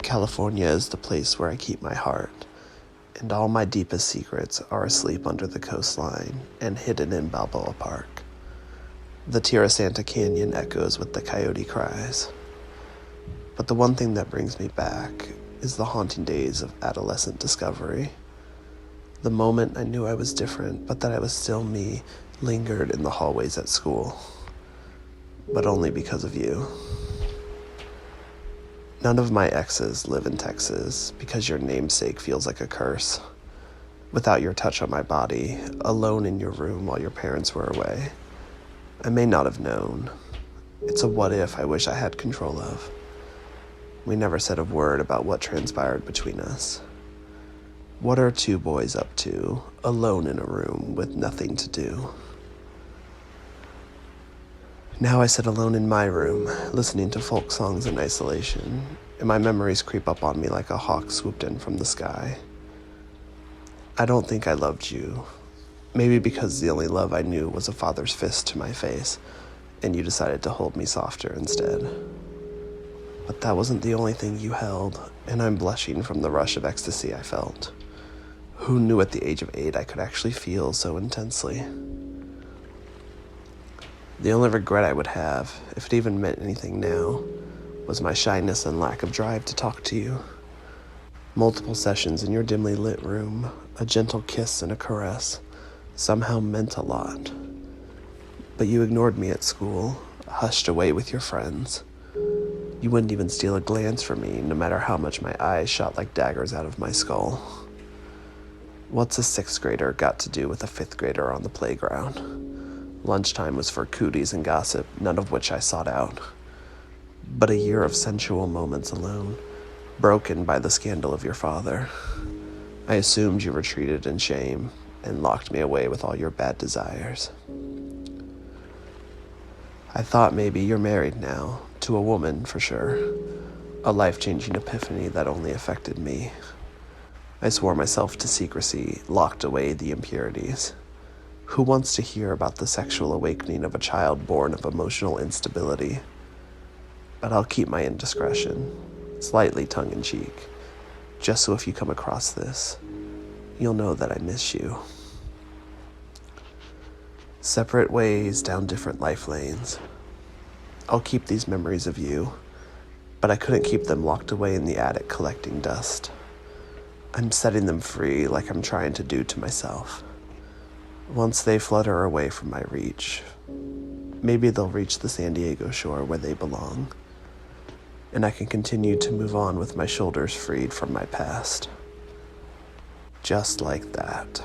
California is the place where I keep my heart, and all my deepest secrets are asleep under the coastline and hidden in Balboa Park. The Tierrasanta Canyon echoes with the coyote cries. But the one thing that brings me back is the haunting days of adolescent discovery. The moment I knew I was different, but that I was still me, lingered in the hallways at school. But only because of you. None of my exes live in Texas because your namesake feels like a curse. Without your touch on my body, alone in your room while your parents were away. I may not have known. It's a what if I wish I had control of. We never said a word about what transpired between us. What are two boys up to, alone in a room with nothing to do? Now I sit alone in my room, listening to folk songs in isolation, and my memories creep up on me like a hawk swooped in from the sky. I don't think I loved you. Maybe because the only love I knew was a father's fist to my face, and you decided to hold me softer instead. But that wasn't the only thing you held, and I'm blushing from the rush of ecstasy I felt. Who knew at the age of 8 I could actually feel so intensely? The only regret I would have, if it even meant anything now, was my shyness and lack of drive to talk to you. Multiple sessions in your dimly lit room, a gentle kiss and a caress, somehow meant a lot. But you ignored me at school, hushed away with your friends. You wouldn't even steal a glance from me, no matter how much my eyes shot like daggers out of my skull. What's a 6th grader got to do with a 5th grader on the playground? Lunchtime was for cooties and gossip, none of which I sought out. But a year of sensual moments alone, broken by the scandal of your father. I assumed you retreated in shame and locked me away with all your bad desires. I thought maybe you're married now, to a woman for sure. A life-changing epiphany that only affected me. I swore myself to secrecy, locked away the impurities. Who wants to hear about the sexual awakening of a child born of emotional instability? But I'll keep my indiscretion, slightly tongue-in-cheek, just so if you come across this, you'll know that I miss you. Separate ways down different life lanes. I'll keep these memories of you, but I couldn't keep them locked away in the attic collecting dust. I'm setting them free like I'm trying to do to myself. Once they flutter away from my reach, maybe they'll reach the San Diego shore where they belong, and I can continue to move on with my shoulders freed from my past. Just like that.